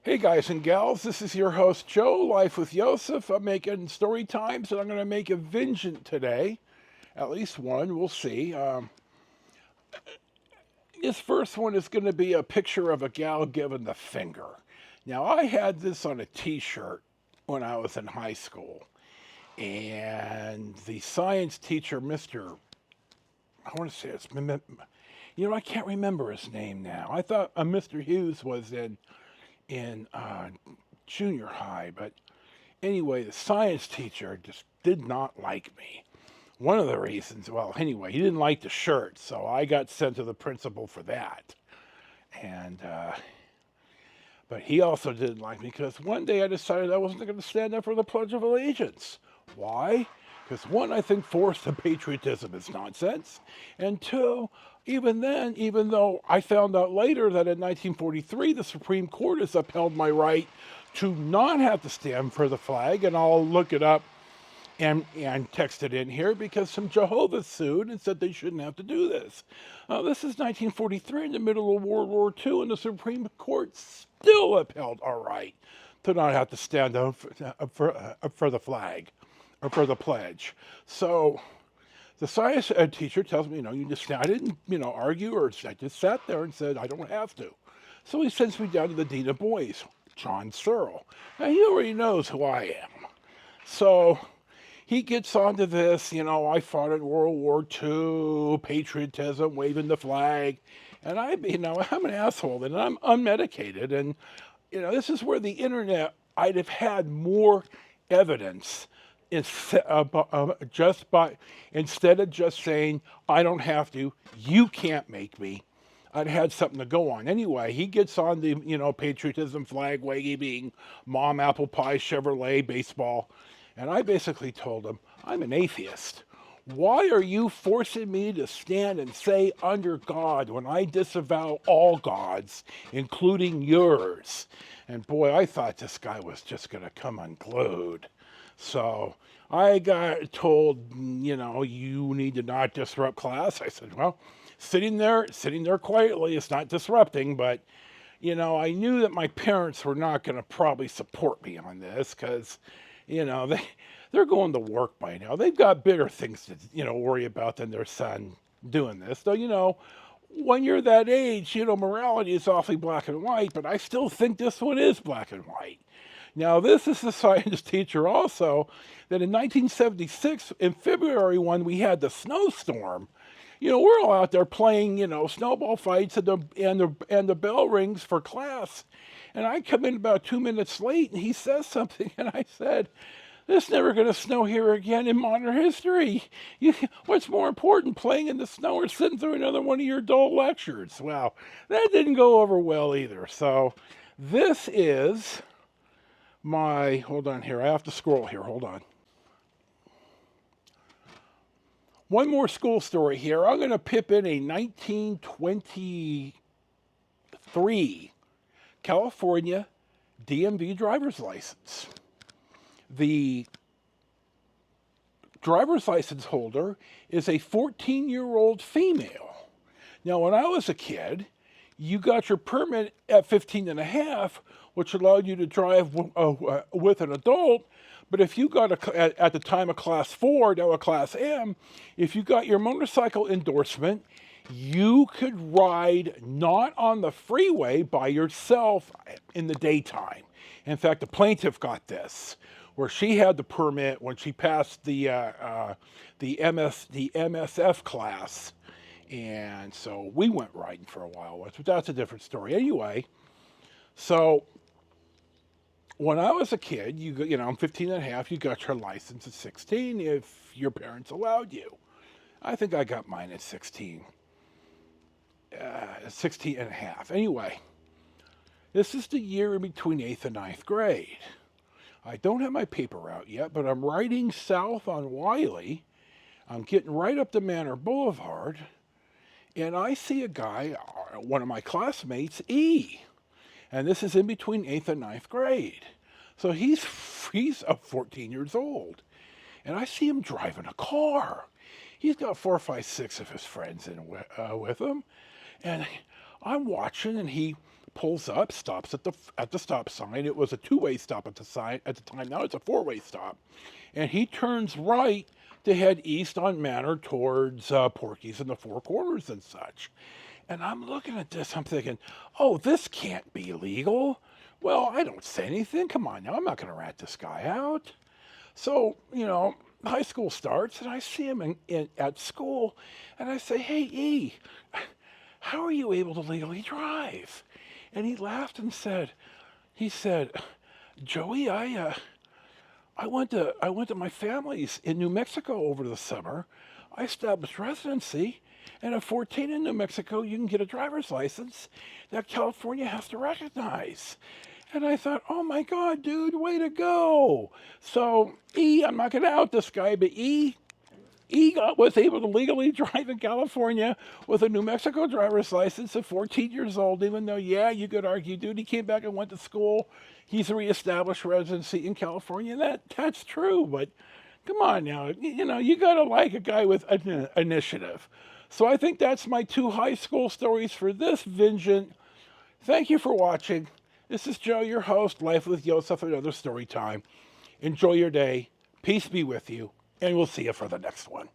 Hey guys and gals, this is your host Joe, Life with Josef. I'm making story times and I'm going to make a Vingent today. At least one, we'll see. This first one is going to be a picture of a gal giving the finger. Now, I had this on a t shirt when I was in high school, and the science teacher, Mr. I want to say it's, I can't remember his name now. I thought Mr. Hughes was in junior high, but anyway, the science teacher just did not like me. One of the reasons, well, anyway, he didn't like the shirt, so I got sent to the principal for that. And but he also didn't like me because one day I decided I wasn't going to stand up for the Pledge of Allegiance. Why? Because one, I think forced patriotism is nonsense, and two, even then, even though I found out later that in 1943 the Supreme Court has upheld my right to not have to stand for the flag, and I'll look it up and text it in here because some Jehovah's sued and said they shouldn't have to do this. This is 1943 in the middle of World War II, and the Supreme Court still upheld our right to not have to stand up for the flag or for the pledge. So the science teacher tells me, you just I didn't, argue, or I just sat there and said I don't have to. So he sends me down to the dean of boys, John Searle. Now he already knows who I am. So he gets onto this, I fought in World War II, patriotism, waving the flag. And I'm an asshole and I'm unmedicated. And, this is where the internet, I'd have had more evidence instead of just saying, I don't have to, you can't make me. I'd had something to go on. Anyway, he gets on the, patriotism, flag waving, mom, apple pie, Chevrolet, baseball. And I basically told him, I'm an atheist. Why are you forcing me to stand and say under God when I disavow all gods, including yours? And boy, I thought this guy was just going to come unglued. So I got told, you need to not disrupt class. I said, well, sitting there quietly is not disrupting, but I knew that my parents were not going to probably support me on this because, they're going to work by now. They've got bigger things to, worry about than their son doing this. Though, when you're that age, morality is awfully black and white, but I still think this one is black and white. Now, this is the science teacher also that in 1976, in February, when we had the snowstorm, we're all out there playing, snowball fights, and the bell rings for class. And I come in about 2 minutes late, and he says something, and I said, "It's never going to snow here again in modern history. What's more important, playing in the snow or sitting through another one of your dull lectures?" Well, that didn't go over well either. So this is hold on here. I have to scroll here. Hold on. One more school story here. I'm going to pip in a 1923 California DMV driver's license. The driver's license holder is a 14-year-old female. Now, when I was a kid, you got your permit at 15 and a half, which allowed you to drive with an adult. But if you got at the time a class 4, now a class M, if you got your motorcycle endorsement, you could ride not on the freeway by yourself in the daytime. In fact, the plaintiff got this, where she had the permit when she passed the MSF class, and so we went riding for a while once, but that's a different story. Anyway, so when I was a kid, I'm 15 and a half, you got your license at 16 if your parents allowed you. I think I got mine at 16. 16 and a half. Anyway, this is the year in between 8th and ninth grade. I don't have my paper out yet, but I'm riding south on Wiley. I'm getting right up to Manor Boulevard, and I see a guy, one of my classmates, E. And this is in between 8th and ninth grade. So he's 14 years old. And I see him driving a car. He's got 4, 5, 6 of his friends with him. And I'm watching, and he pulls up, stops at the stop sign. It was a two-way stop at the time. Now it's a four-way stop, and he turns right to head east on Manor towards Porky's and the Four Corners and such. And I'm looking at this, I'm thinking, oh, this can't be legal. Well, I don't say anything. Come on now, I'm not going to rat this guy out. So, high school starts, and I see him at school, and I say, hey, E, how are you able to legally drive? And he laughed and he said, Joey, I went to my family's in New Mexico over the summer. I established residency, and at 14 in New Mexico, you can get a driver's license that California has to recognize. And I thought, oh my God, dude, way to go. So I'm not going to out this guy, but was able to legally drive in California with a New Mexico driver's license at 14 years old, even though, yeah, you could argue, dude, he came back and went to school. He's reestablished residency in California. That's true, but come on now. You got to like a guy with initiative. So I think that's my 2 high school stories for this Vingent. Thank you for watching. This is Joe, your host, Life with Josef, another story time. Enjoy your day. Peace be with you, and we'll see you for the next one.